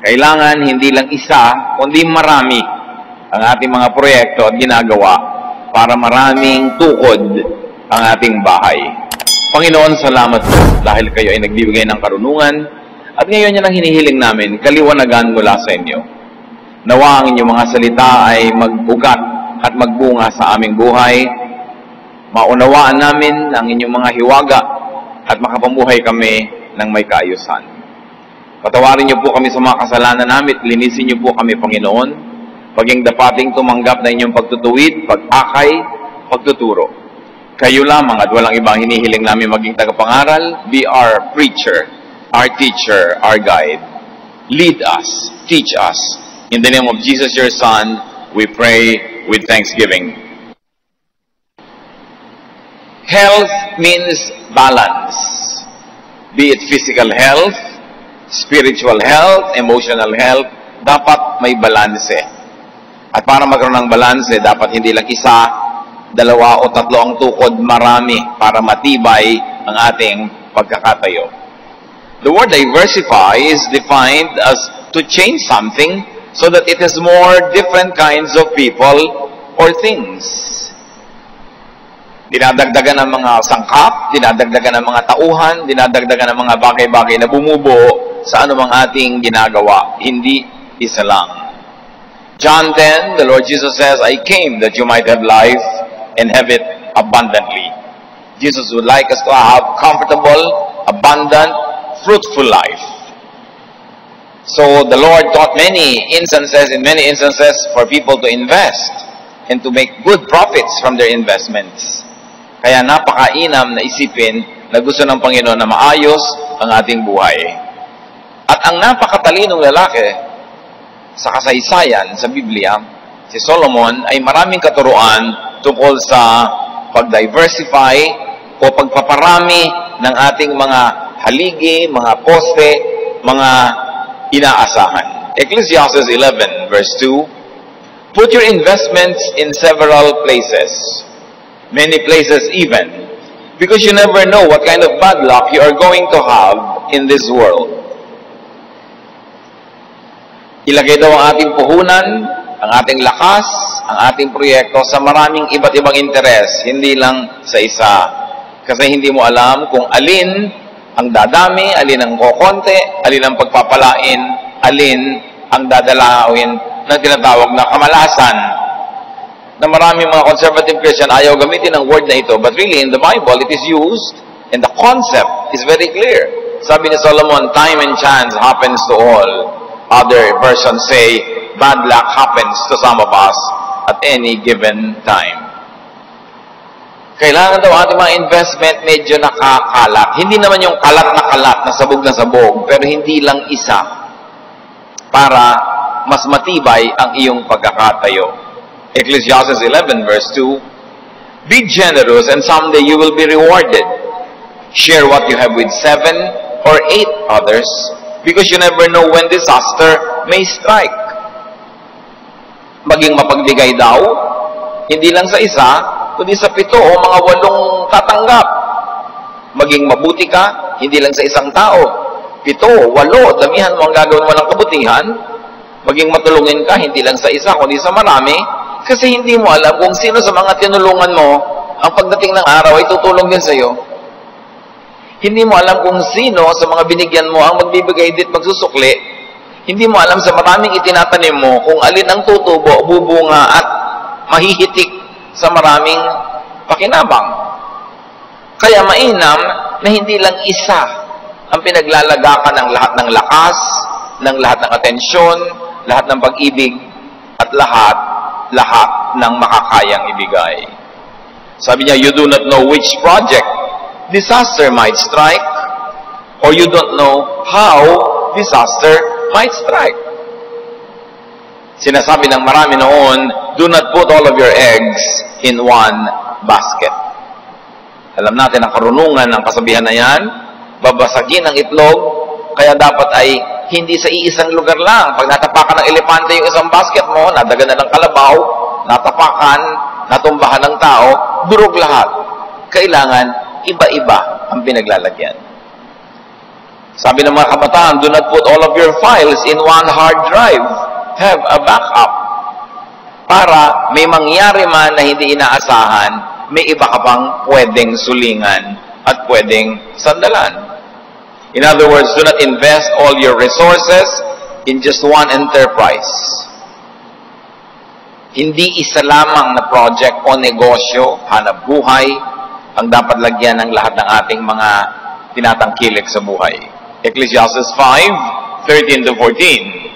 Kailangan hindi lang isa, kundi marami ang ating mga proyekto at ginagawa para maraming tukod ang ating bahay. Panginoon, salamat po dahil kayo ay nagbibigay ng karunungan at ngayon yan ang hinihiling namin, kaliwanagan mula sa inyo. Nawa ang inyong mga salita ay magbugat at magbunga sa aming buhay. Maunawaan namin ang inyong mga hiwaga at makapamuhay kami ng may kaayusan. Patawarin niyo po kami sa mga kasalanan namin, linisin niyo po kami, Panginoon, maging dapating tumanggap na inyong pagtutuwid, pag-akay, pagtuturo. Kayo lamang at walang ibang hinihiling namin maging tagapangaral. Be our preacher, our teacher, our guide. Lead us, teach us. In the name of Jesus, your Son, we pray with thanksgiving. Health means balance. Be it physical health, spiritual health, emotional health, dapat may balanse. At para magkaroon ng balanse, dapat hindi lang isa, dalawa o tatlo ang tukod, marami para matibay ang ating pagkakatayo. The word diversify is defined as to change something so that it has more different kinds of people or things. Dinadagdagan ng mga sangkap, dinadagdagan ng mga tauhan, dinadagdagan ng mga bagay-bagay na bumubuo sa anumang ating ginagawa. Hindi isa lang. John 10, the Lord Jesus says, I came that you might have life and have it abundantly. Jesus would like us to have comfortable, abundant, fruitful life. So the Lord taught in many instances for people to invest and to make good profits from their investments. Kaya napakainam na isipin na gusto ng Panginoon na maayos ang ating buhay. At ang napakatalinong lalaki sa kasaysayan sa Biblia, si Solomon, ay maraming katuruan tungkol sa pag-diversify o pagpaparami ng ating mga haligi, mga poste, mga inaasahan. Ecclesiastes 11 verse 2, put your investments in several places, many places even, because you never know what kind of bad luck you are going to have in this world. Ilagay daw ang ating puhunan, ang ating lakas, ang ating proyekto sa maraming iba't ibang interes, hindi lang sa isa. Kasi hindi mo alam kung alin ang dadami, alin ang kokonte, alin ang pagpapalain, alin ang dadalawin na tinatawag na kamalasan. Na maraming mga conservative Christian ayaw gamitin ang word na ito, but really in the Bible it is used and the concept is very clear. Sabi ni Solomon, time and chance happens to all. Other versions say, bad luck happens to some of us at any given time. Kailangan daw ating mga investment medyo nakakalat. Hindi naman yung kalat, na sabog, pero hindi lang isa para mas matibay ang iyong pagkakatayo. Ecclesiastes 11 verse 2, be generous and someday you will be rewarded. Share what you have with 7 or 8 others, because you never know when disaster may strike. Maging mapagbigay daw, hindi lang sa isa, kundi sa 7 o mga 8 tatanggap. Maging mabuti ka, hindi lang sa isang tao. 7, 8, damihan mo ang gagawin mo ng kabutihan. Maging matulungin ka, hindi lang sa isa, kundi sa marami. Kasi hindi mo alam kung sino sa mga tinulungan mo, ang pagdating ng araw ay tutulong din sa iyo. Hindi mo alam kung sino sa mga binigyan mo ang magbibigay dit magsusukli. Hindi mo alam sa maraming itinatanim mo kung alin ang tutubo, bubunga at mahihitik sa maraming pakinabang. Kaya mainam na hindi lang isa ang pinaglalagakan ng lahat ng lakas, ng lahat ng atensyon, lahat ng pag-ibig, at lahat ng makakayang ibigay. Sabi niya, you do not know which project disaster might strike, or you don't know how disaster might strike. Sinasabi ng marami noon, do not put all of your eggs in one basket. Alam natin ang karunungan ng kasabihan na yan, babasagin ang itlog, kaya dapat ay hindi sa iisang lugar lang. Pag natapakan ng elepante yung isang basket mo, nadagan na ng kalabaw, natapakan, natumbahan ng tao, durog lahat. Kailangan iba-iba ang pinaglalagyan. Sabi ng mga kabataan, do not put all of your files in one hard drive. Have a backup. Para may mangyari man na hindi inaasahan, may iba ka pang pwedeng sulingan at pwedeng sandalan. In other words, do not invest all your resources in just one enterprise. Hindi isa lamang na project o negosyo, hanap buhay, ang dapat lagyan ng lahat ng ating mga tinatangkilik sa buhay. Ecclesiastes 5:13 to 14.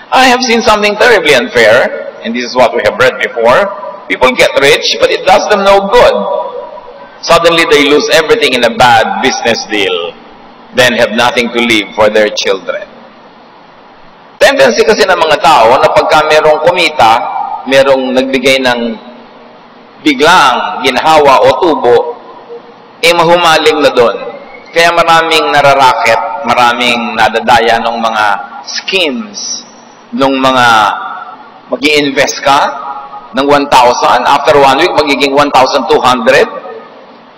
I have seen something terribly unfair, and this is what we have read before. People get rich, but it does them no good. Suddenly they lose everything in a bad business deal, then have nothing to leave for their children. Tendency kasi ng mga tao na pagka merong kumita, merong nagbigay ng biglang ginhawa o tubo, mahumaling na doon. Kaya maraming nararaket, maraming nadadaya ng mga schemes, ng mga mag-i-invest ka ng 1,000, after 1 week magiging 1,200.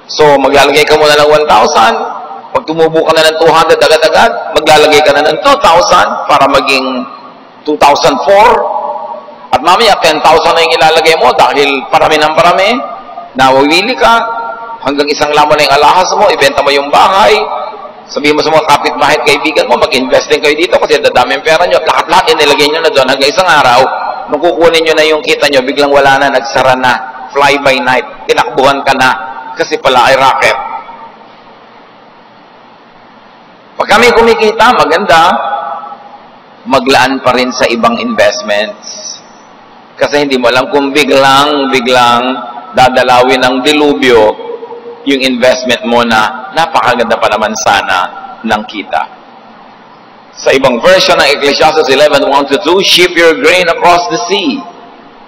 So maglalagay ka muna ng 1,000, pag tumubo ka na ng 200 agad-agad, maglalagay ka na ng 2,000 para maging 2,004. At mamaya 10,000 na yung ilalagay mo dahil parami ng parami, nawawili ka, hanggang isang lamon na yung alahas mo, ibenta mo yung bahay, sabihin mo sa mga kapitbahay at kaibigan mo, mag-invest din kayo dito kasi dadami ang pera nyo, at lahat-lahat inilagay nyo na doon, hanggang isang araw, nung kukunin nyo na yung kita nyo, biglang wala na, nagsara na, fly by night, tinakbuhan ka na, kasi pala ay racket. Pag kami kumikita, maganda, maglaan pa rin sa ibang investments. Kasi hindi mo alam kung biglang dadalawin ng dilubyo yung investment mo na napakaganda pa naman sana ng kita. Sa ibang version ng Ecclesiastes 11:1-2, ship your grain across the sea.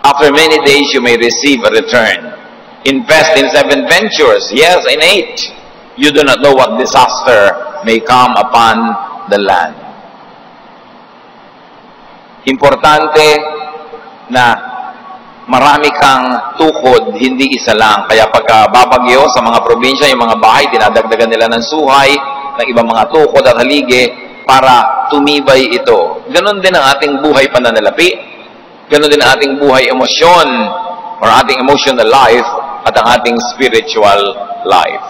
After many days you may receive a return. Invest in 7 ventures, yes, in 8. You do not know what disaster may come upon the land. Importante na marami kang tukod, hindi isa lang. Kaya pagka babagyo sa mga probinsya, yung mga bahay, dinadagdagan nila ng suhay, ng ibang mga tukod at haligi para tumibay ito. Ganon din ang ating buhay pananalapi. Ganon din ang ating buhay emosyon or ating emotional life at ang ating spiritual life.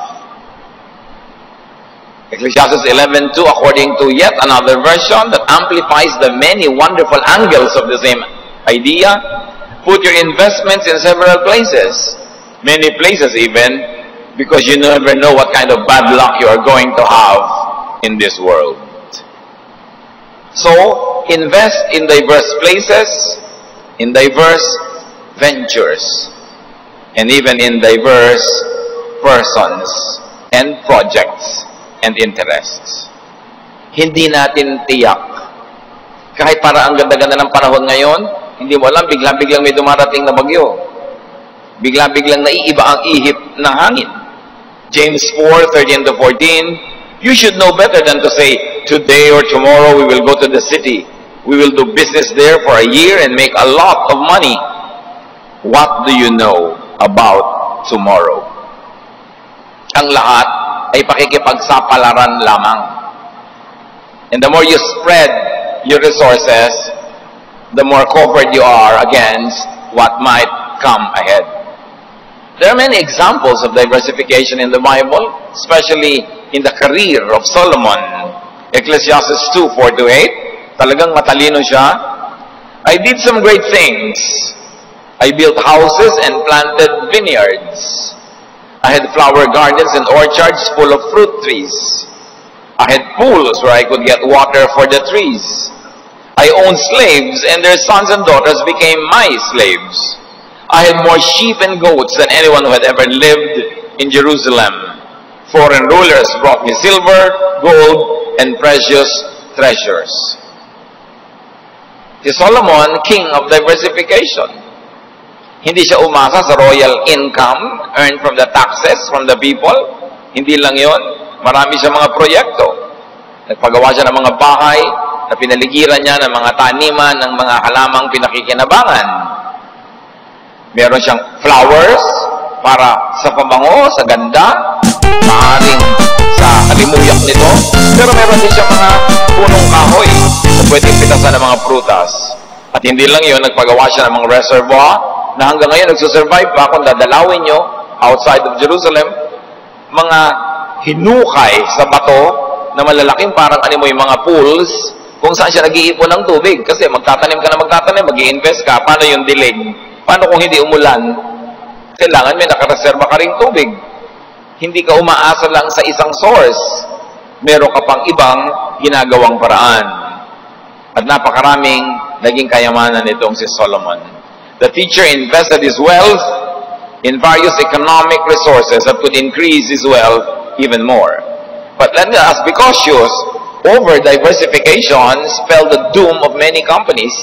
Ecclesiastes 11:2, according to yet another version that amplifies the many wonderful angles of the same idea, put your investments in several places, many places even, because you never know what kind of bad luck you are going to have in this world. So, invest in diverse places, in diverse ventures, and even in diverse persons and projects and interests. Hindi natin tiyak. Kahit para ang ganda-ganda ng panahon ngayon, hindi mo alam, biglang-biglang may dumarating na bagyo. Biglang-biglang naiiba ang ihip ng hangin. James 4:13-14, you should know better than to say, today or tomorrow we will go to the city. We will do business there for a year and make a lot of money. What do you know about tomorrow? Ang lahat ay pakikipagsapalaran lamang. And the more you spread your resources, the more covered you are against what might come ahead. There are many examples of diversification in the Bible, especially in the career of Solomon. Ecclesiastes 2:4-8, talagang matalino siya. I did some great things. I built houses and planted vineyards. I had flower gardens and orchards full of fruit trees. I had pools where I could get water for the trees. I owned slaves, and their sons and daughters became my slaves. I had more sheep and goats than anyone who had ever lived in Jerusalem. Foreign rulers brought me silver, gold, and precious treasures. Si Solomon, king of diversification. Hindi siya umasa sa royal income earned from the taxes from the people. Hindi lang yon. Marami siya mga proyekto. Nagpagawa siya ng mga bahay na pinaligiran niya ng mga taniman, ng mga halamang pinakikinabangan. Meron siyang flowers para sa pabango, sa ganda, maaaring sa kalimuyak nito, Pero meron din siya mga punong kahoy na pwedeng pitasan ng mga prutas. At hindi lang yun, nagpagawa siya ng mga reservoir na hanggang ngayon nagsusurvive pa kung dadalawin nyo outside of Jerusalem, mga hinukay sa bato na malalaking parang yung mga pools kung saan siya nag-iipon ng tubig. Kasi magtatanim ka na magtatanim, mag-i-invest ka, paano yung dilig? Paano kung hindi umulan? Kailangan may nakareserba ka ring tubig. Hindi ka umaasa lang sa isang source. Meron ka pang ibang ginagawang paraan. At napakaraming naging kayamanan nitong si Solomon. The teacher invested his wealth in various economic resources that could increase his wealth even more. But let us be cautious. Over diversification spell the doom of many companies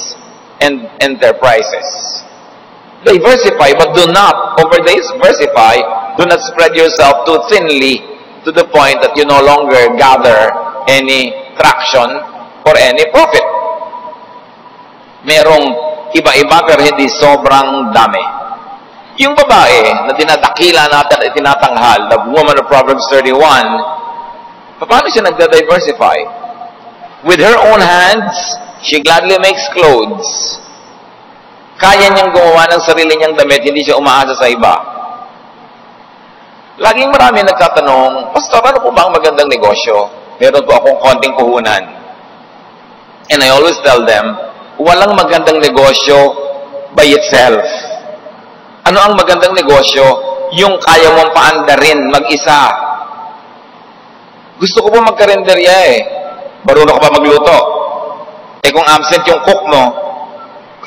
and enterprises. Diversify, but do not over-diversify. Do not spread yourself too thinly to the point that you no longer gather any traction or any profit. Merong iba-iba pero hindi sobrang dami. Yung babae na dinadakila natin at tinatanghal, the woman of Proverbs 31, paano siya nagda-diversify? With her own hands, she gladly makes clothes. Kaya niyang gumawa ng sarili niyang damit, hindi siya umaasa sa iba. Laging marami nagtatanong, Pastor, ano po ba ang magandang negosyo? Meron po akong konting puhunan. And I always tell them, walang magandang negosyo by itself. Ano ang magandang negosyo? Yung kaya mong paandarin mag-isa. Gusto ko po magkarenderya eh. Marunong ka ba magluto? Eh kung absent yung cook mo,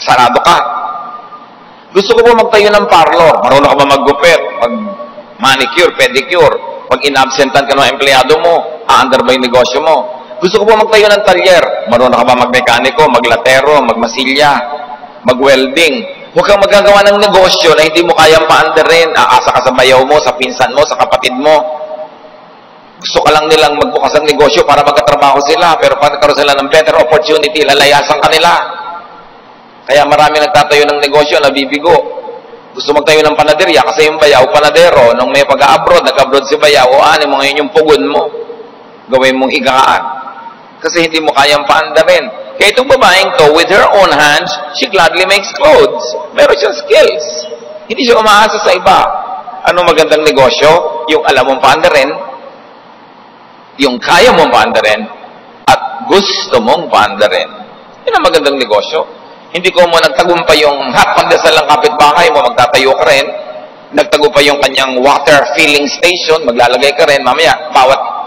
sarado ka. Gusto ko po magtayo ng parlor. Marunong ka ba maggupit? Mag-manicure, pedicure? Pag inabsentan ka ng empleyado mo, aandar ba yung negosyo mo? Gusto ko po magtayo ng talyer. Marunong ka ba magmekaniko, maglatero, magmasilya, magwelding? Huwag kang magagawa ng negosyo na hindi mo kayang paandarin. Aasa ka sa bayaw mo, sa pinsan mo, sa kapatid mo. Gusto ka lang nilang magbukas ng negosyo para magkatrabaho sila, pero pag nagkaroon sila ng better opportunity, lalayasan ka nila. Kaya marami nagtatayo ng negosyo, nabibigo. Gusto magtayo ng panaderya, kasi yung bayaw, panadero, nung may pag-abroad, nag-abroad si bayaw, o ano mo ngayon yung pugon mo, gawin mong higaan. Kasi hindi mo kayang paandarin. Kaya itong babaeng to, with her own hands, she gladly makes clothes. Meron siyang skills. Hindi siya umaasa sa iba. Ano magandang negosyo? Yung alam mong paandarin, yung kaya mong paandarin at gusto mong paandarin. Yan ang magandang negosyo. Hindi ko mo nagtagumpay yung pandesal ng kapitbahay mo, magtatayo ka rin. Nagtagumpay yung kanyang water filling station, maglalagay ka rin. Mamaya, bawat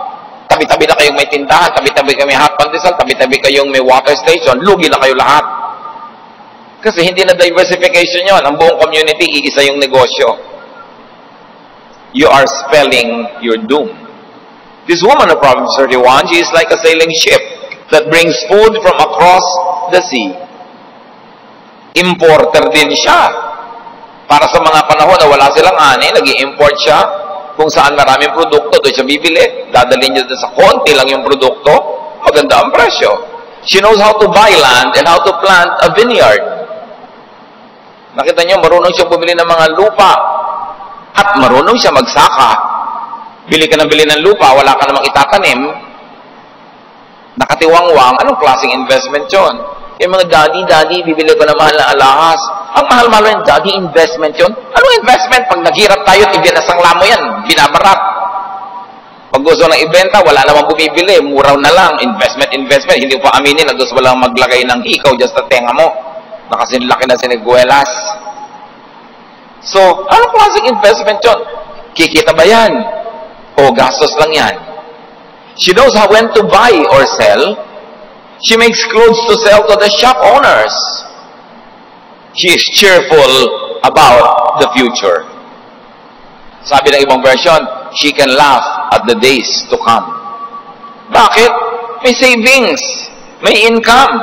tabi-tabi na kayong may tindahan, tabi-tabi kayo may hot pandesal, tabi-tabi kayong may water station, lugi na kayo lahat. Kasi hindi na diversification yon. Ang buong community, iisa yung negosyo. You are spelling your doom. This woman of Proverbs 31, she is like a sailing ship that brings food from across the sea. Importer din siya. Para sa mga panahon na wala silang ani, nag-i-import siya. Kung saan maraming produkto, doon siya bibili. Dadalhin niya doon sa konti lang yung produkto, maganda ang presyo. She knows how to buy land and how to plant a vineyard. Nakita niyo, marunong siya bumili ng mga lupa. At marunong siya magsaka. Bili ka ng bili ng lupa, wala ka namang itatanim, nakatiwangwang, anong klaseng investment yun? Yung mga daddy, bibili ko na mahal na alahas. Ang mahal-mahal yung daddy, investment yun? Anong investment? Pag naghirap tayo, ibinasangla mo yan, binabarat. Pag gusto ng ibenta, wala namang bumibili, muraw na lang, investment, hindi ko pa aminin na gusto mo lang maglagay ng hikaw just sa tenga mo. Nakasinlaki na siniguelas. So, anong klaseng investment yun? Kikita ba yan? O gastos lang yan. She knows how when to buy or sell. She makes clothes to sell to the shop owners. She is cheerful about the future. Sabi ng ibang version, she can laugh at the days to come. Bakit? May savings. May income.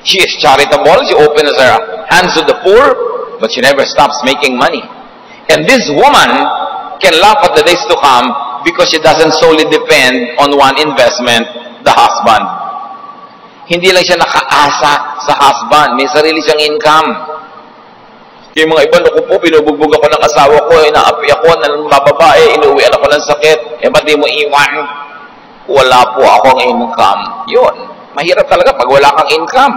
She is charitable. She opens her hands to the poor, but she never stops making money. And this woman can laugh at the days to come because she doesn't solely depend on one investment, the husband. Hindi lang siya nakaasa sa husband. May sarili siyang income. Yung mga iba, naku po, binubugbog ako ng asawa ko, inaapi ako ng bababae, inuwian ako ng sakit, ba't di mo iwan? wala po akong income. Yun. Mahirap talaga pag wala kang income.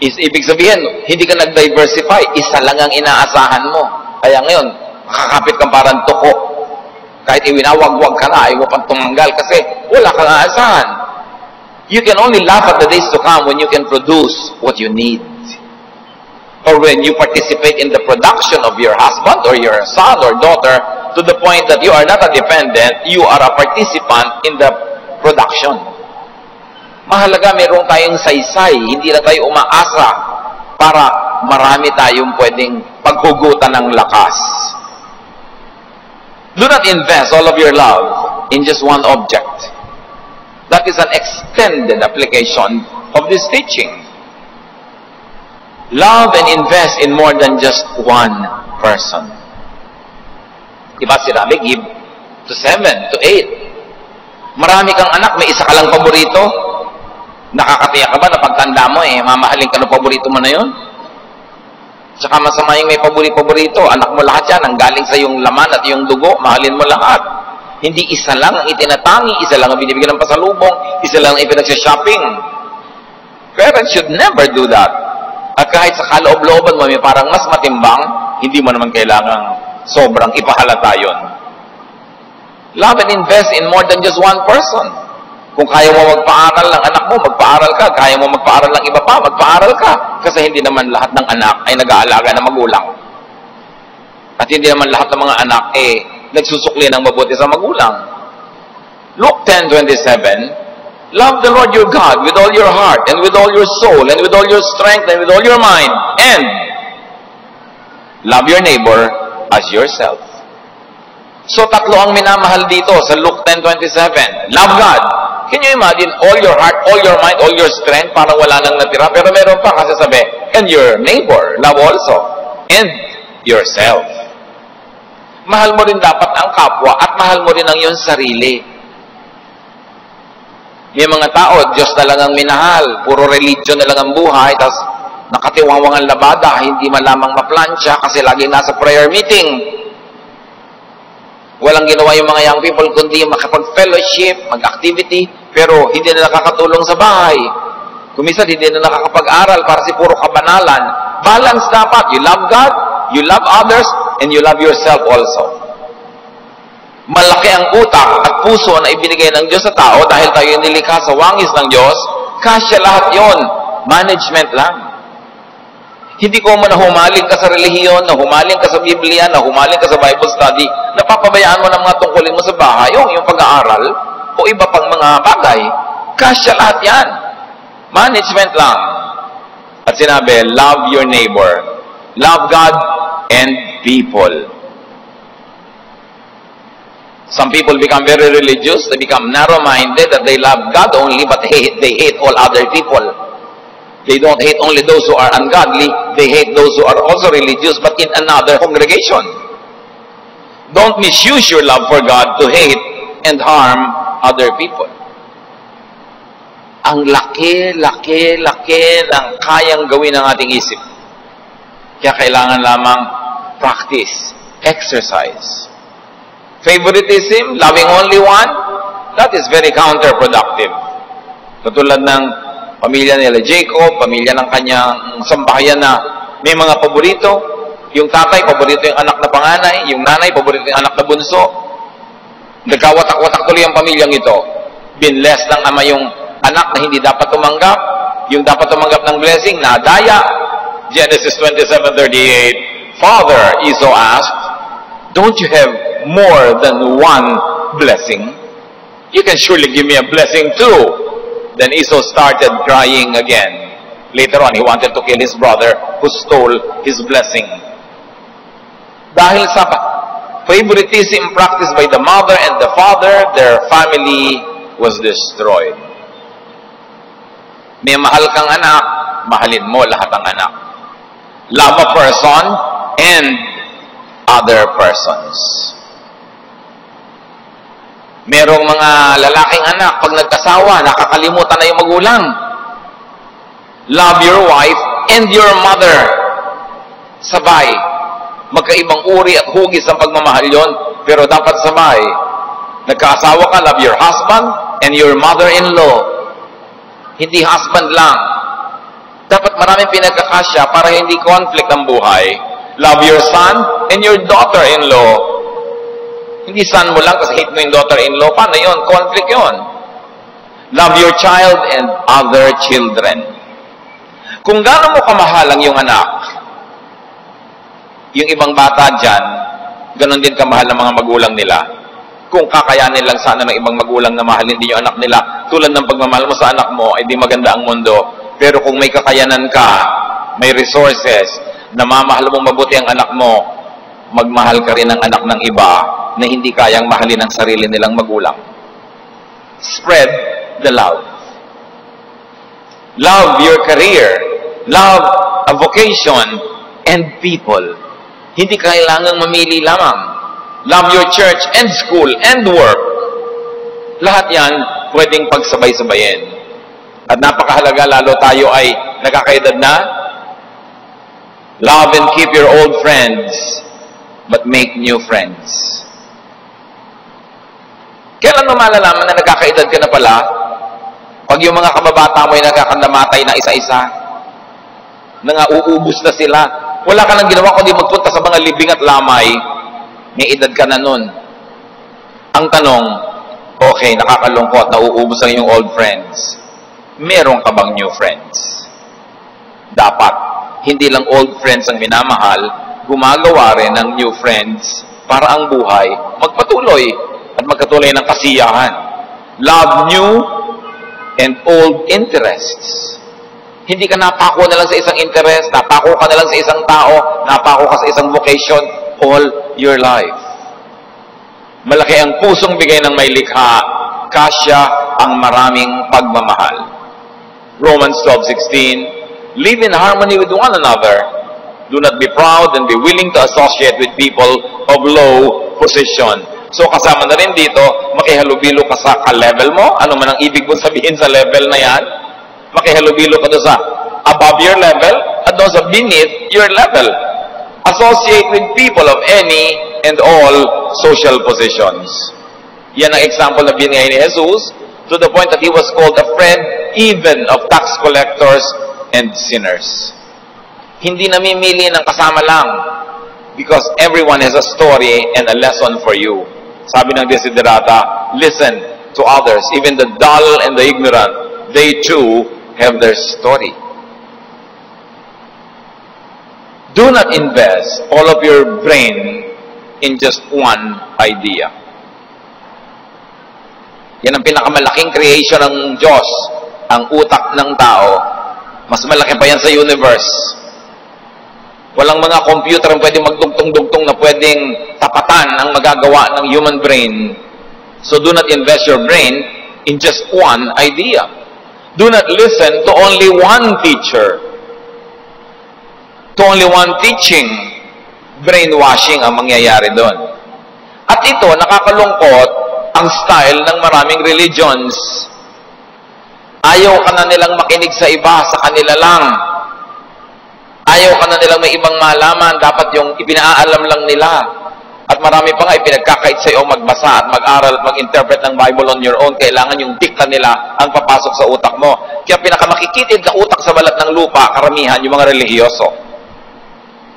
Ibig sabihin, hindi ka nag-diversify. Isa lang ang inaasahan mo. Kaya ngayon, makakapit kang parang tuko. Kahit iwinawag-wag ka na, ayaw mo pang tumanggal kasi wala kang aasahan. You can only laugh at the days to come when you can produce what you need. Or when you participate in the production of your husband or your son or daughter to the point that you are not a dependent, you are a participant in the production. Mahalaga mayroon tayong saysay, hindi na tayo umaasa para marami tayong pwedeng paghugutan ng lakas. Do not invest all of your love in just one object. That is an extended application of this teaching. Love and invest in more than just one person. Diba sinabi, give to 7, to 8. Marami kang anak, may isa ka lang paborito. Nakakatiyak ka ba na pagtanda mo mamahalin ka ng paborito mo na yun? Tsaka masama yung may paborito, anak mo lahat yan, ang galing sa yung laman at yung dugo, mahalin mo lahat. Hindi isa lang ang itinatangi, isa lang ang binibigyan ng pasalubong, isa lang ang ipinagsya-shopping. Parents should never do that. At kahit sa kaloob-looban mo, may parang mas matimbang, hindi mo naman kailangang sobrang ipahalata yun. Love and invest in more than just one person. Kung kaya mo magpaaral ng anak mo, magpaaral ka. Kaya mo magpaaral ng iba pa, magpaaral ka. Kasi hindi naman lahat ng anak ay nag-aalaga ng magulang. At hindi naman lahat ng mga anak nagsusukli ng mabuti sa magulang. Luke 10:27, love the Lord your God with all your heart, and with all your soul, and with all your strength, and with all your mind, and love your neighbor as yourself. So tatlo ang minamahal dito sa Luke 10:27. Love God. Can you imagine all your heart, all your mind, all your strength, parang wala nang natira? Pero meron pa kasi sabi, and your neighbor, love also, and yourself. Mahal mo rin dapat ang kapwa at mahal mo rin ang iyong sarili. May mga tao, Diyos na lang ang minahal, puro religion na lang ang buhay, tapos nakatiwawang ang labada, hindi man lamang maplansya kasi lagi nasa prayer meeting. Walang ginawa yung mga young people kundi makapag-fellowship, mag-activity, pero hindi na nakakatulong sa bahay. Kuminsan, hindi na nakakapag-aral para si puro kabanalan. Balance dapat. You love God, you love others, and you love yourself also. Malaki ang utak at puso na ibinigay ng Diyos sa tao dahil tayo nilikha sa wangis ng Diyos. Kasya lahat yon. Management lang. Hindi ko mo na humaling ka sa relihiyon, na humaling ka sa Biblia, na humaling ka sa Bible study, napapabayaan mo ng mga tungkulin mo sa bahay, yung pag-aaral, o iba pang mga bagay. Kasya lahat yan. Management lang. At sinabi, love your neighbor. Love God and people. Some people become very religious, they become narrow-minded, that they love God only, but they hate all other people. They don't hate only those who are ungodly, they hate those who are also religious, but in another congregation. Don't misuse your love for God to hate and harm other people. Ang laki ng kayang gawin ng ating isip. Kaya kailangan lamang practice, exercise. Favoritism, loving only one, that is very counterproductive. Katulad ng pamilya nila Jacob, pamilya ng kanyang sambahayan na may mga paborito. Yung tatay, paborito yung anak na panganay. Yung nanay, paborito yung anak na bunso. Nagkawatak-watak tuloy ang pamilyang ito. Binless ng ama yung anak na hindi dapat tumanggap. Yung dapat tumanggap ng blessing, nadaya. Genesis 27:38, Father, Esau asked, don't you have more than one blessing? You can surely give me a blessing too. Then Esau started crying again. Later on, he wanted to kill his brother who stole his blessing. Dahil sa favoritism practiced by the mother and the father, their family was destroyed. May mahal kang anak, mahalin mo lahat ng anak. Love a person and other persons. Merong mga lalaking anak, pag nagkasawa, nakakalimutan na yung magulang. Love your wife and your mother. Sabay. Magkaibang uri at hugis ang pagmamahal yon, pero dapat sabay. Nagkaasawa ka, love your husband and your mother-in-law. Hindi husband lang. Dapat maraming pinagkakasya para hindi conflict ang buhay. Love your son and your daughter-in-law. Hindi son mo lang kasi hate mo yung daughter-in-law. Paano yun? Conflict yun. Love your child and other children. Kung gaano mo kamahal ang iyong anak, yung ibang bata dyan, ganon din kamahal ng mga magulang nila. Kung kakayanin lang sana ng ibang magulang na mahalin din yung anak nila, tulad ng pagmamahal mo sa anak mo, ay di maganda ang mundo. Pero kung may kakayanan ka, may resources, na mamahal mong mabuti ang anak mo, magmahal ka rin ng anak ng iba na hindi kayang mahalin ang sarili nilang magulang. Spread the love. Love your career. Love a vocation and people. Hindi kailangang mamili lamang. Love your church and school and work. Lahat yan pwedeng pagsabay-sabayin. At napakahalaga, lalo tayo ay nakakaedad na. Love and keep your old friends, but make new friends. Kailan mo malalaman na nagkakaedad ka na pala? Pag yung mga kababata mo ay nagkakandamatay na isa-isa, uubos na sila. Wala ka nang ginawa kundi magpunta sa mga libing at lamay. May edad ka na nun. Ang tanong, okay, nakakalungkot, nauubos ang iyong old friends. Meron ka bang new friends? Dapat, hindi lang old friends ang minamahal, gumagawa rin ng new friends para ang buhay magpatuloy at magkatuloy ng kasiyahan. Love new and old interests. Hindi ka napako na lang sa isang interest, napako ka na lang sa isang tao, napako ka sa isang vocation all your life. Malaki ang pusong bigay ng may likha, kasya ang maraming pagmamahal. Romans 12:16, live in harmony with one another. Do not be proud and be willing to associate with people of low position. So kasama na rin dito, makihalubilo ka sa ka-level mo. Ano man ang ibig mo sabihin sa level na yan? Makihalubilo ka doon sa above your level at doon sa beneath your level. Associate with people of any and all social positions. Yan ang example na binigay ni Jesus to the point that He was called a friend even of tax collectors and sinners. Hindi namimili ng kasama lang because everyone has a story and a lesson for you. Sabi ng Desiderata, listen to others, even the dull and the ignorant, they too have their story. Do not invest all of your brain in just one idea. Yan ang pinakamalaking creation ng Diyos, ang utak ng tao. Mas malaki pa yan sa universe. Walang mga computer ang pwedeng magdugtong-dugtong na pwedeng tapatan ang magagawa ng human brain. So do not invest your brain in just one idea. Do not listen to only one teacher. To only one teaching. Brainwashing ang mangyayari doon. At ito, nakakalungkot ang style ng maraming religions. Ayaw ka na nilang makinig sa iba, sa kanila lang. Ayaw ka na nilang may ibang malaman, dapat yung ipinaalam lang nila. At marami pa nga ipinagkakait sa iyo magbasa at mag-aral at mag-interpret ng Bible on your own. Kailangan yung dikta nila ang papasok sa utak mo. Kaya pinakamakikitid na utak sa balat ng lupa, karamihan yung mga relihiyoso.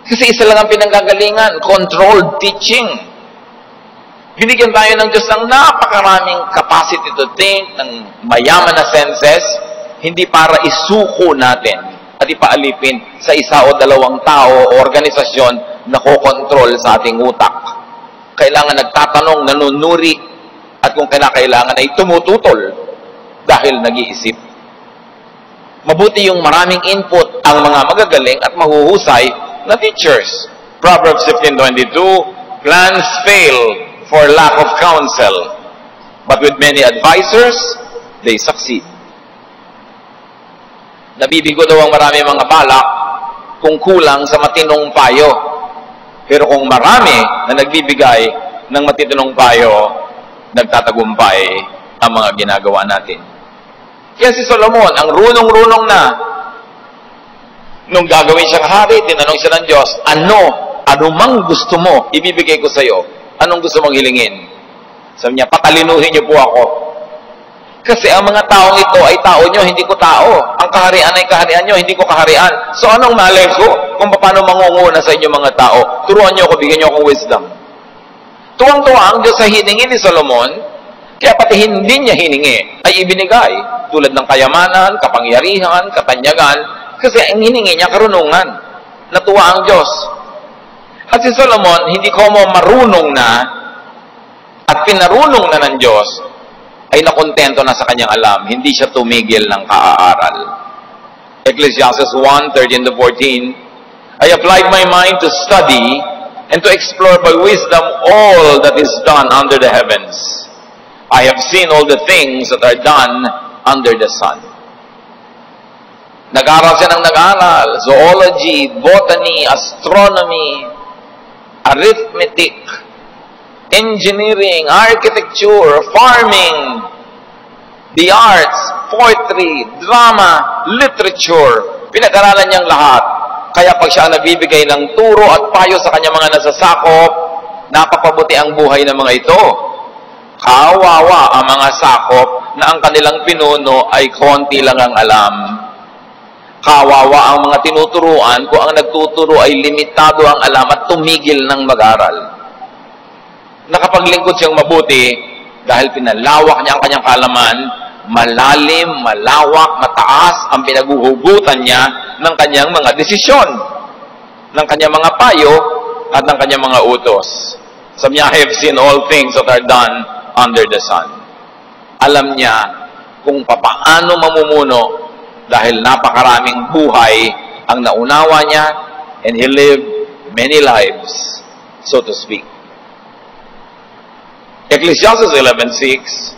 Kasi isa lang ang pinanggagalingan, controlled teaching. Binigyan tayo ng Diyos ng napakaraming capacity to think, ng mayaman na senses, hindi para isuko natin at ipaalipin sa isa o dalawang tao o organisasyon na kokontrol sa ating utak. Kailangan nagtatanong, nanunuri, at kung kinakailangan ay tumututol dahil nag-iisip. Mabuti yung maraming input ang mga magagaling at mahuhusay na teachers. Proverbs 15:22, plans fail for lack of counsel, but with many advisors, they succeed. Nabibigo daw ang marami mga balak kung kulang sa matinong payo. Pero kung marami na nagbibigay ng matitinong payo, nagtatagumpay ang mga ginagawa natin. Kaya si Solomon, ang runong-runong na, nung gagawin siyang hari, tinanong siya ng Diyos, ano mang gusto mo, ibibigay ko sa iyo. Anong gusto mong hilingin? Sabi niya, patalinuhin niyo po ako. Kasi ang mga taong ito ay tao nyo, hindi ko tao. Ang kaharian ay kaharian nyo, hindi ko kaharian. So anong malay ko kung paano mangunguna sa inyo mga tao? Turuan nyo ako, bigyan nyo akong wisdom. Tuwang-tuwa ang Diyos sa hiningi ni Solomon, kaya pati hindi niya hiningi, ay ibinigay. Tulad ng kayamanan, kapangyarihan, katanyagan, kasi ang hiningi niya karunungan. Natuwa ang Diyos. At si Solomon, hindi ko mo marunong na, at pinarunong na ng Diyos, ay nakontento na sa kanyang alam. Hindi siya tumigil ng kaaaral. Ecclesiastes 1:13-14, I applied my mind to study and to explore by wisdom all that is done under the heavens. I have seen all the things that are done under the sun. Nag-aral siya ng nag-aral. Zoology, botany, astronomy, arithmetic, engineering, architecture, farming, the arts, poetry, drama, literature. Pinag-aralan niyang lahat. Kaya pag siya nagbibigay ng turo at payo sa kanyang mga nasasakop, napapabuti ang buhay ng mga ito. Kawawa ang mga sakop na ang kanilang pinuno ay konti lang ang alam. Kawawa ang mga tinuturuan kung ang nagtuturo ay limitado ang alam at tumigil ng mag-aral. Nakapaglingkod siyang mabuti dahil pinalawak niya ang kanyang kaalaman, malalim, malawak, mataas ang pinaguhugutan niya ng kanyang mga desisyon, ng kanyang mga payo, at ng kanyang mga utos. Sabi niya, I have seen all things that are done under the sun. Alam niya kung papaano mamumuno dahil napakaraming buhay ang naunawa niya, and he lived many lives, so to speak. Ecclesiastes 11:6,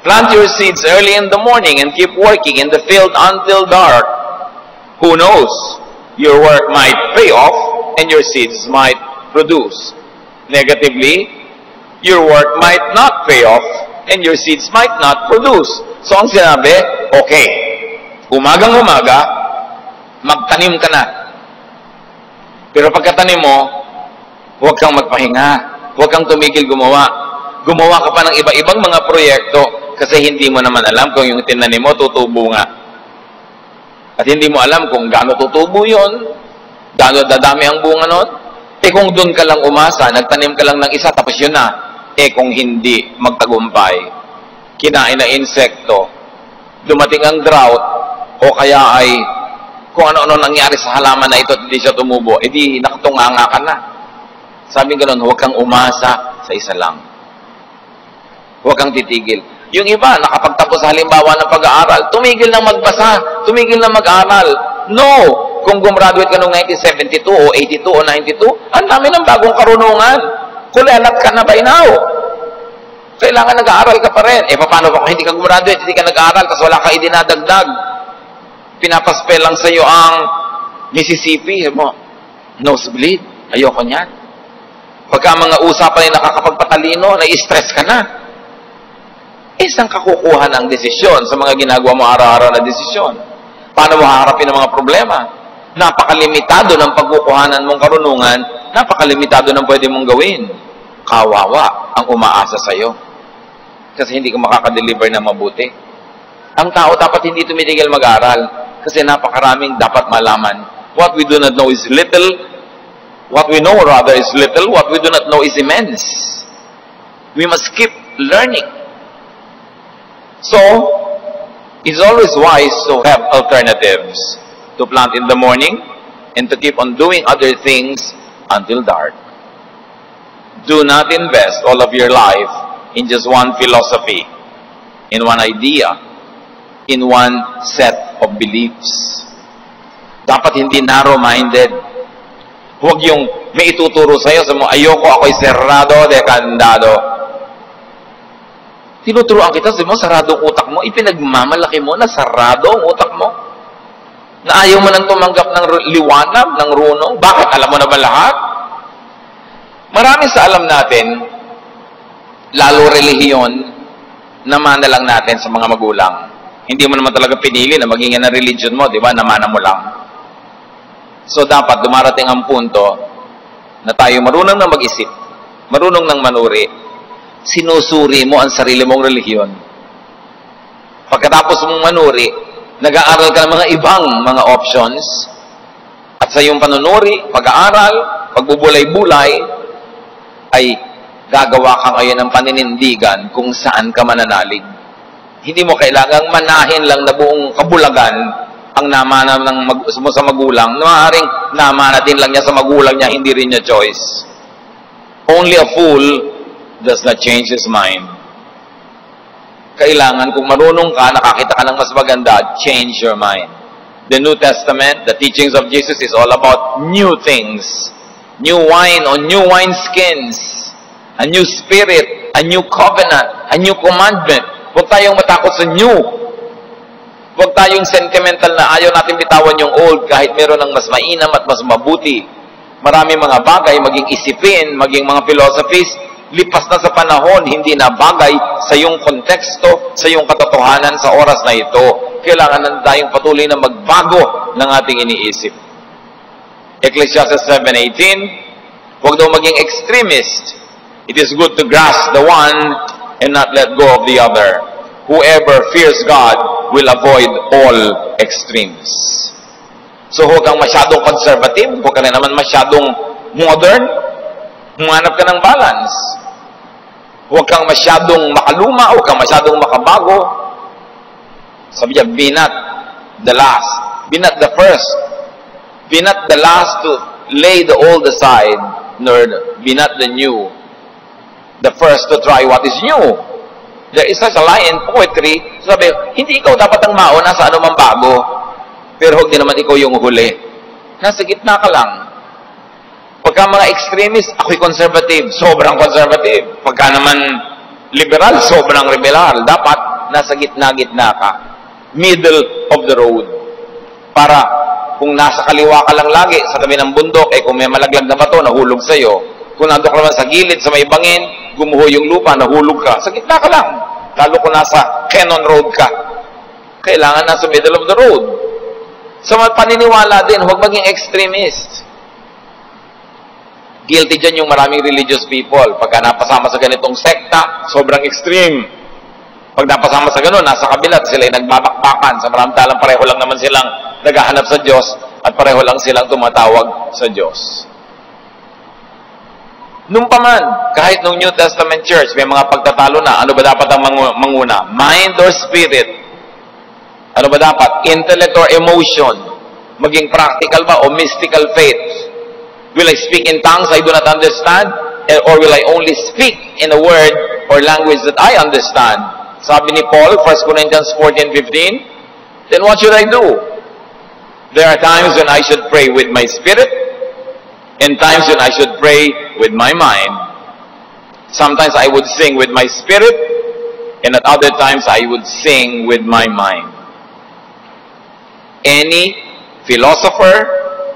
plant your seeds early in the morning and keep working in the field until dark. Who knows? Your work might pay off and your seeds might produce. Negatively, your work might not pay off and your seeds might not produce. So ang sinabi, okay, umagang-umaga, magtanim ka na. Pero pagkatanim mo, huwag kang magpahinga. Huwag kang tumigil gumawa. Gumawa ka pa ng iba-ibang mga proyekto kasi hindi mo naman alam kung yung tinanim mo tutubo nga. At hindi mo alam kung gaano tutubo yun, gaano dadami ang bunga nun. Kung doon ka lang umasa, nagtanim ka lang ng isa, tapos yun na. Kung hindi, magtagumpay. Kinain na insekto, dumating ang drought, o kaya ay kung ano-ano nangyari sa halaman na ito at hindi siya tumubo, edi nakatunganga ka na. Sabi gano'n, huwag kang umasa sa isa lang. Huwag kang titigil. Yung iba, nakapagtapos halimbawa ng pag-aaral, tumigil na magbasa, tumigil na mag-aaral. No! Kung gumraduate ka noong 1972 o 82 o 92, ang dami ng bagong karunungan. Kulelat ka na by now. Kailangan nag-aaral ka pa rin. Paano ba kung hindi ka gumraduate, hindi ka nag-aaral, tapos wala ka idinadagdag? Pinapaspel lang sa iyo ang Mississippi. Nosebleed. Ayoko niyan. Pagka mga usapan ay nakakapagpatalino, na-stress ka na. Saan ka kukuha ng desisyon sa mga ginagawa mo araw-araw na desisyon? Paano mo haharapin ang mga problema? Napakalimitado ng pagkukuhanan mong karunungan, napakalimitado ng pwede mong gawin. Kawawa ang umaasa sa iyo. Kasi hindi ka makakadeliver na mabuti. Ang tao dapat hindi tumitigil mag-aral kasi napakaraming dapat malaman. What we do not know is little. What we know rather is little. What we do not know is immense. We must keep learning. So, it's always wise to have alternatives. To plant in the morning and to keep on doing other things until dark. Do not invest all of your life in just one philosophy, in one idea, in one set of beliefs. Dapat hindi narrow-minded. Huwag yung may ituturo sa'yo sa mga ayoko, ako'y cerrado de candado. Tinuturoan kita, sabi mo, sarado ang utak mo, ipinagmamalaki mo na sarado ang utak mo. Na ayaw mo nang tumanggap ng liwanag, ng runong. Bakit? Alam mo na ba lahat? Marami sa alam natin, lalo relihiyon, namana lang natin sa mga magulang. Hindi mo naman talaga pinili na maging na religion mo, di ba? Namana mo lang. So, dapat dumarating ang punto na tayo marunong na mag-isip, marunong ng manuri. sinusuri mo ang sarili mong relihiyon. Pagkatapos mong manuri, nag-aaral ka ng mga ibang mga options, at sa iyong panunuri, pag-aaral, pagbubulay-bulay, ay gagawa ka ngayon ng paninindigan kung saan ka mananalig. Hindi mo kailangang manahin lang na buong kabulagan ang namana sa magulang. Maaaring namana din lang niya sa magulang niya, hindi rin niya choice. Only a fool does not change his mind. Kailangan, kung marunong ka, nakakita ka ng mas maganda, change your mind. The New Testament, the teachings of Jesus is all about new things. New wine on new wineskins. A new spirit, a new covenant, a new commandment. Huwag tayong matakot sa new. Huwag tayong sentimental na ayaw natin bitawan yung old kahit meron ng mas mainam at mas mabuti. Marami mga bagay, maging isipin, maging mga philosophies, lipas na sa panahon, hindi na bagay sa iyong konteksto, sa iyong katotohanan sa oras na ito. Kailangan na tayong patuloy na magbago ng ating iniisip. Ecclesiastes 7:18, huwag daw maging extremist. It is good to grasp the one and not let go of the other. Whoever fears God will avoid all extremes. So huwag kang masyadong conservative, huwag ka na naman masyadong modern, humanap ka ng balance. Huwag kang masyadong makaluma, huwag kang masyadong makabago. Sabi niya, be not the last, be not the first, be not the last to lay the old aside, nor be not the new, the first to try what is new. There is such a line in poetry, sabi, hindi ikaw dapat ang mauna sa anumang bago, pero huwag din naman ikaw yung huli. Nasa gitna ka lang. Pagka mga extremist, ako'y conservative, sobrang conservative. Pagka naman liberal, sobrang liberal. Dapat nasa gitna-gitna ka. Middle of the road. Para kung nasa kaliwa ka lang lagi, sa tabi ng bundok, kung may malaglag na bato, nahulog sa'yo. Kung nandun ka naman sa gilid, sa may bangin, gumuho yung lupa, nahulog ka. Sa gitna ka lang. Lalo kung nasa Cannon Road ka. Kailangan nasa middle of the road. Sa paniniwala din, huwag maging extremist. Guilty dyan yung maraming religious people. Pagka napasama sa ganitong sekta, sobrang extreme. Pag napasama sa ganun, nasa kabilat, sila ay nagbabakbakan. Sa maramdalang pareho lang naman silang naghahanap sa Diyos at pareho lang silang tumatawag sa Diyos. Nung paman, kahit nung New Testament Church, may mga pagtatalo na, ano ba dapat ang manguna? Mind or spirit? Ano ba dapat? Intellect or emotion? Maging practical ba o mystical faith? Will I speak in tongues I do not understand? Or will I only speak in a word or language that I understand? Sabi ni Paul, 1 Corinthians 14:15, then what should I do? There are times when I should pray with my spirit, and times when I should pray with my mind. Sometimes I would sing with my spirit, and at other times I would sing with my mind. Any philosopher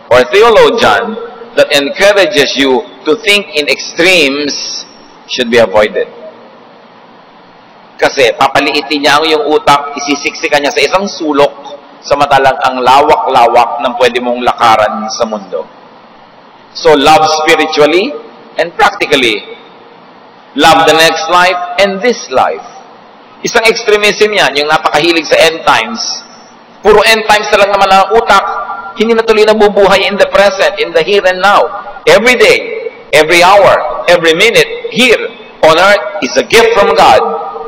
or theologian that encourages you to think in extremes should be avoided. Kasi papaliitin niya ang iyong utak, isisiksikan niya sa isang sulok, samantalang ang lawak-lawak ng pwede mong lakaran sa mundo. So love spiritually and practically. Love the next life and this life. Isang extremism yan, yung napakahilig sa end times. Puro end times na lang naman ang utak. Hindi na tuloy nabubuhay in the present, in the here and now. Every day, every hour, every minute, here on earth is a gift from God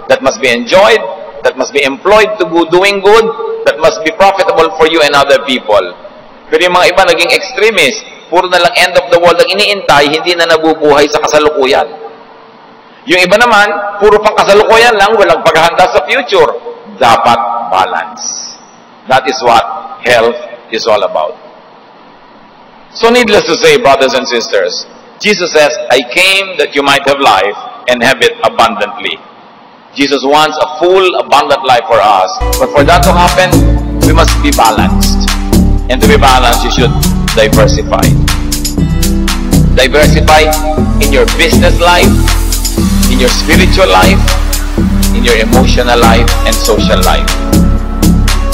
that must be enjoyed, that must be employed to doing good, that must be profitable for you and other people. Pero yung mga iba naging extremist, puro na lang end of the world ang iniintay, hindi na nabubuhay sa kasalukuyan. Yung iba naman, puro pang kasalukuyan lang, walang paghahanda sa future. Dapat balance. That is what health is all about. So needless to say, brothers and sisters, Jesus says, I came that you might have life and have it abundantly. Jesus wants a full, abundant life for us. But for that to happen, we must be balanced. And to be balanced, you should diversify. Diversify in your business life, in your spiritual life, in your emotional life, and social life.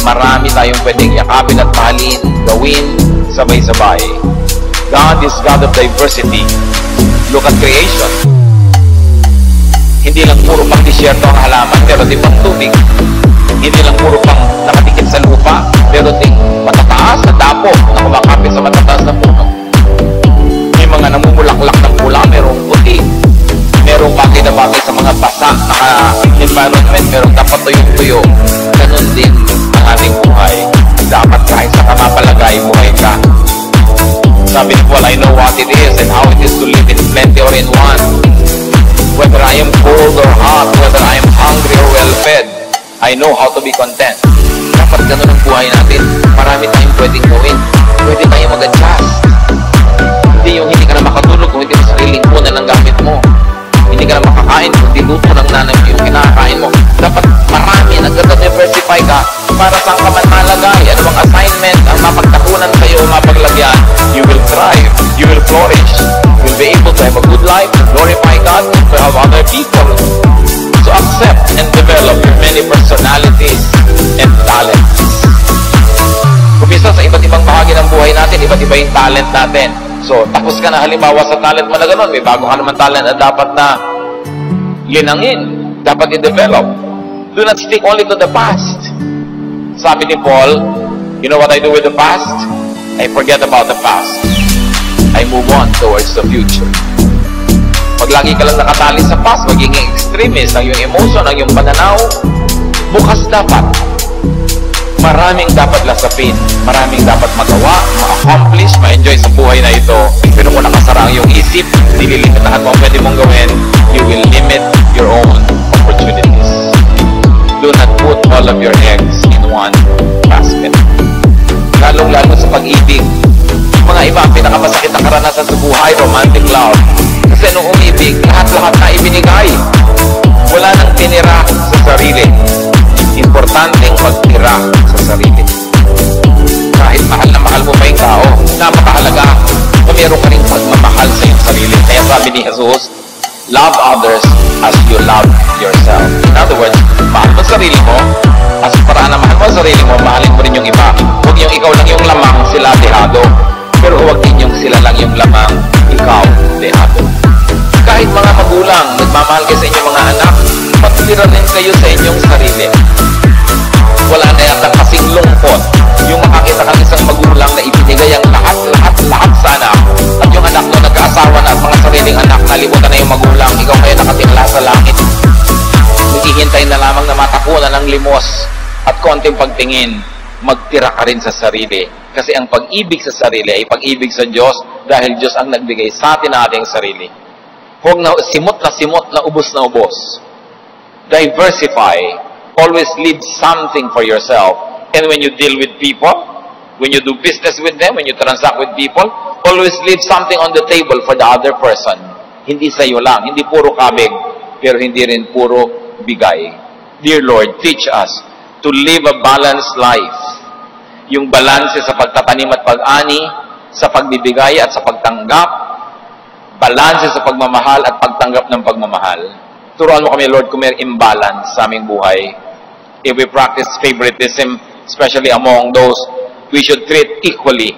Marami tayong pwedeng yakapin at mahalin, gawin, sabay-sabay. God is God of diversity. Look at creation. Hindi lang puro pang disyerto ang halaman, pero di pang tubig. Hindi lang puro pang nakadikit sa lupa, pero ding matataas na dapo na kumakapit sa matataas na puno. May mga namumulaklak ng pula, merong puti. Merong bagay na bagay sa mga basa na environment, pero dapat tuyong-tuyo. Ganun din ang ating buhay. Dapat kahit sa kamapalagay, buhay ka. Sabi ni Paul, I know what it is and how it is to live in plenty or in want. Whether I am cold or hot, whether I am hungry or well-fed, I know how to be content. Dapat ganun ang buhay natin. Marami tayong pwedeng gawin. Pwede tayong mag-adjust. Hindi yung hindi ka na makatulog kung hindi sa sariling punan ang gamit mo. Hindi ka na makakain kung di luto ng nanay mo yung kinakain mo. Dapat marami, nag-diversify ka para saan ka man malagay. Ano bang assignment ang mapagtakunan sa'yo o mapaglagyan? You will thrive. You will flourish. You will be able to have a good life, to glorify God, to help other people. To accept and develop your many personalities and talents. Kumisa sa iba't ibang bahagi ng buhay natin, iba't iba yung talent natin. So, tapos ka na halimbawa sa talent mo na gano'n, may bago ka naman talent na dapat na linangin, dapat i-develop. Do not stick only to the past. Sabi ni Paul, you know what I do with the past? I forget about the past. I move on towards the future. Pag lagi ka lang nakatali sa past, maging extremist ang iyong emotion, ang iyong pananaw, bukas dapat. Maraming dapat lasapin, maraming dapat magawa, ma-accomplish, ma-enjoy sa buhay na ito. Pero kung nakasara ang iyong isip, nililimitahan mo ang pwede mong gawin, you will limit your own opportunities. Do not put all of your eggs in one basket. Lalong-lalo sa pag-ibig. Mga iba, pinakamasakit na karanasan sa buhay, romantic love. Kasi nung umibig, lahat-lahat na ibinigay. Wala nang tinira sa sarili. Importanteng magtira sa sarili. Kahit mahal na mahal mo pa yung tao, napakahalaga na meron ka rin pagmamahal sa iyong sarili. Kaya sabi ni Jesus, love others as you love yourself. In other words, mahal mo sarili mo, as paraan na mahal mo sarili mo, mahalin mo rin yung iba. Huwag yung ikaw lang yung lamang, sila dehado. Pero huwag din yung sila lang yung lamang, ikaw dehado. Kahit mga magulang, nagmamahal kayo sa inyong mga anak, patulira rin kayo sa inyong sarili. Wala na yata kasing lungkot yung makakita kang isang magulang na ibinigay ang lahat sa anak. At yung anak mo nag-aasawa na at mga sariling anak, nalimutan na yung magulang, ikaw kaya nakatingala sa langit. Naghihintay na lamang na matakunan ng limos at konting pagtingin, magtira ka rin sa sarili. Kasi ang pag-ibig sa sarili ay pag-ibig sa Diyos dahil Diyos ang nagbigay sa atin na ating sarili. Huwag na simot na ubos na ubos. Diversify. Always leave something for yourself. And when you deal with people, when you do business with them, when you transact with people, always leave something on the table for the other person. Hindi sa'yo lang. Hindi puro kabig, pero hindi rin puro bigay. Dear Lord, teach us to live a balanced life. Yung balanse sa pagtatanim at pag-ani, sa pagbibigay at sa pagtanggap, balanse sa pagmamahal at pagtanggap ng pagmamahal. Turuan mo kami, Lord, kung may imbalance sa aming buhay. If we practice favoritism, especially among those we should treat equally.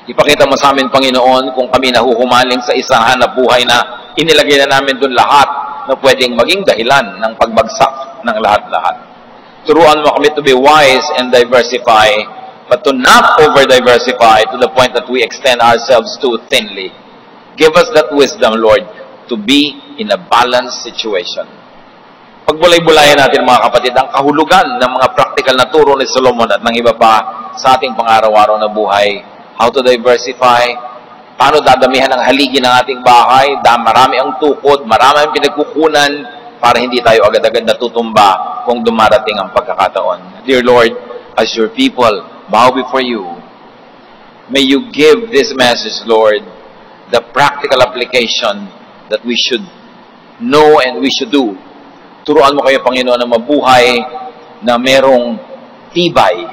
Ipakita mo sa amin, Panginoon, kung kami nahuhumaling sa isang hanap buhay na inilagay na namin doon lahat na pwedeng maging dahilan ng pagbagsak ng lahat-lahat. Turuan mo kami to be wise and diversify, but to not over-diversify to the point that we extend ourselves too thinly. Give us that wisdom, Lord, to be in a balanced situation. Pagbulay-bulayan natin, mga kapatid, ang kahulugan ng mga practical na turo ni Solomon at ng iba pa sa ating pang-araw-araw na buhay. How to diversify, paano dadamihan ang haligi ng ating bahay, marami ang tukod, marami ang pinagkukunan, para hindi tayo agad-agad natutumba kung dumarating ang pagkakataon. Dear Lord, as your people bow before you, may you give this message, Lord, the practical application that we should know and we should do. Turuan mo kayo, Panginoon, na mabuhay na merong tibay,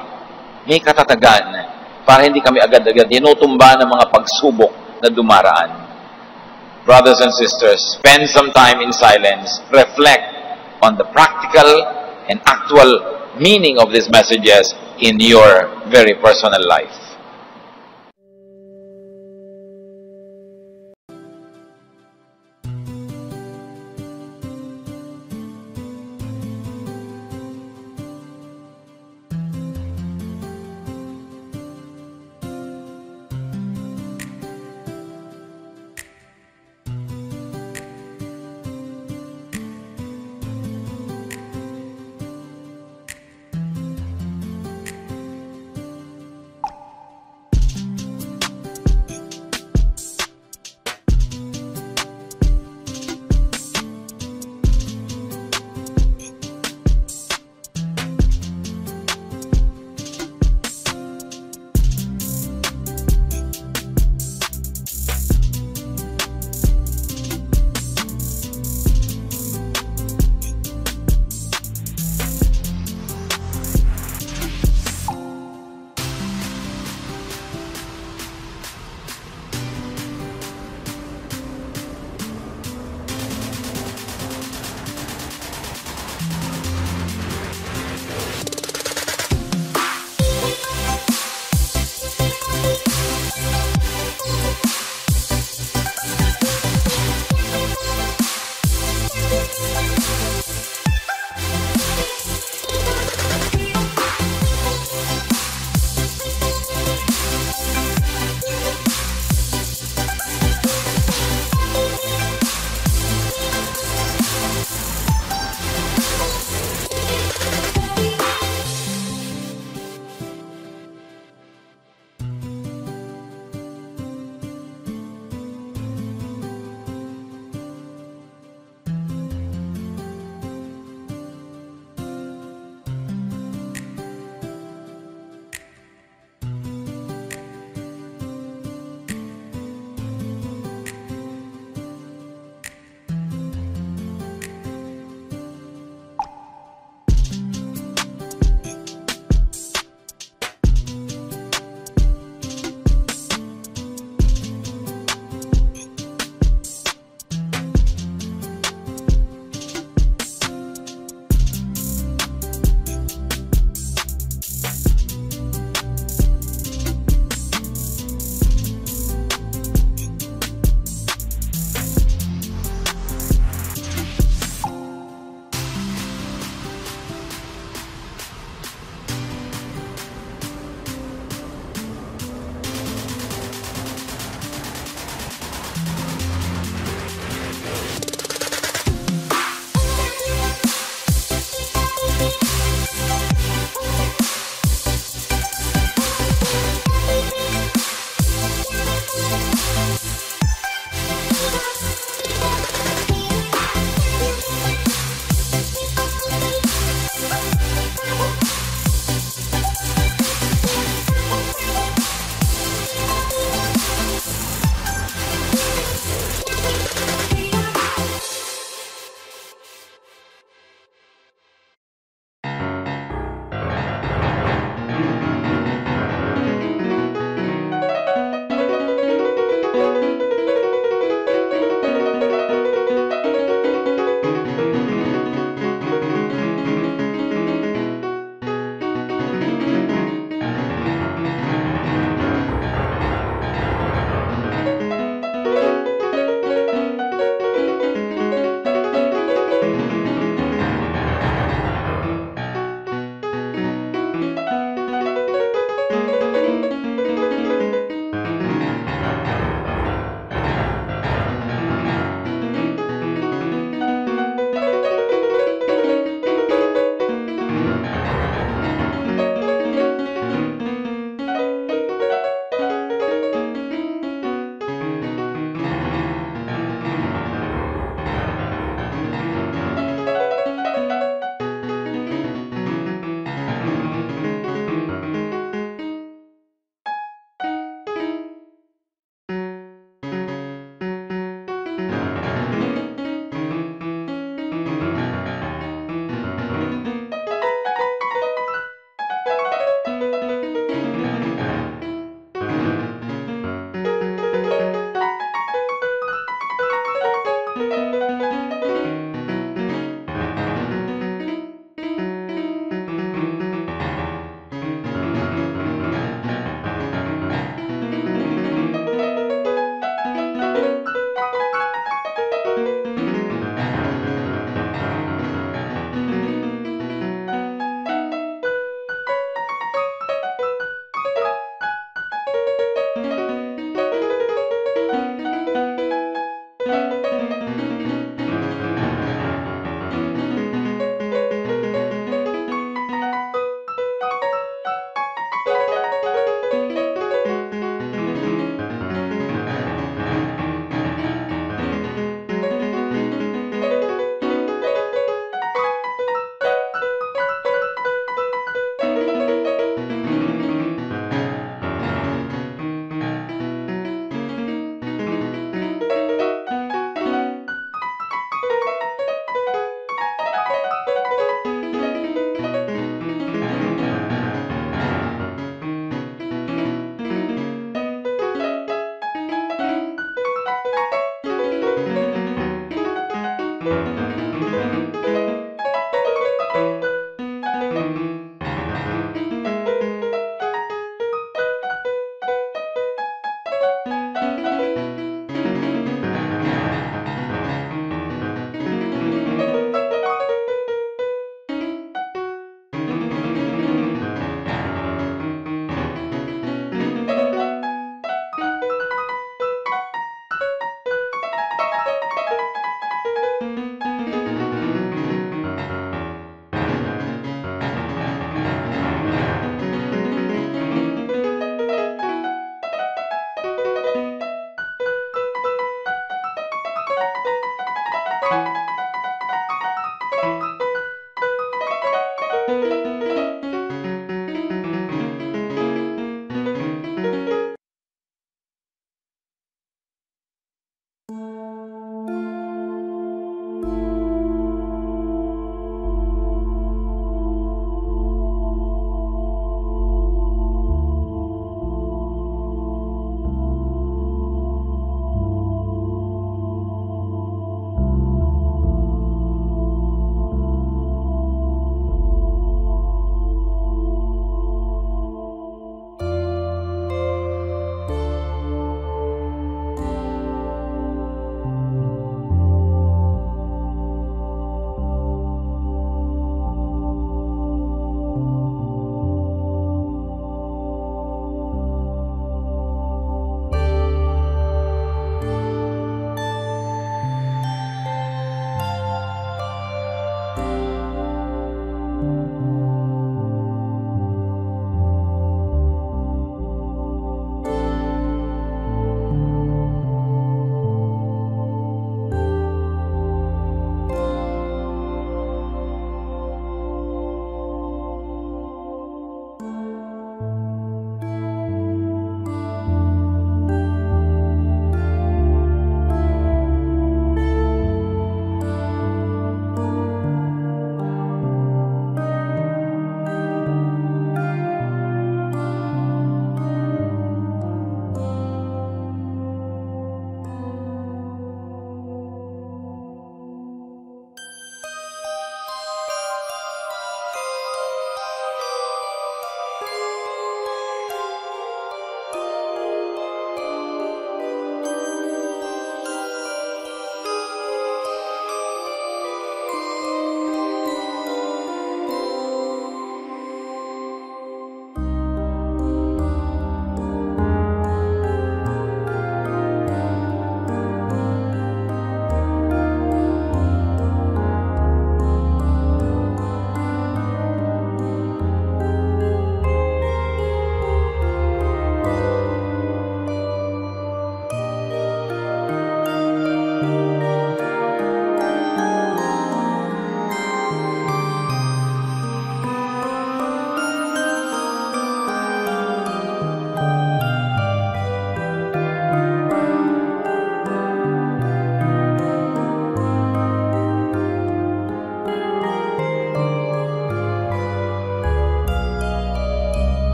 may katatagan, para hindi kami agad-agad tinutumba ng mga pagsubok na dumaraan. Brothers and sisters, spend some time in silence, reflect on the practical and actual meaning of these messages in your very personal life.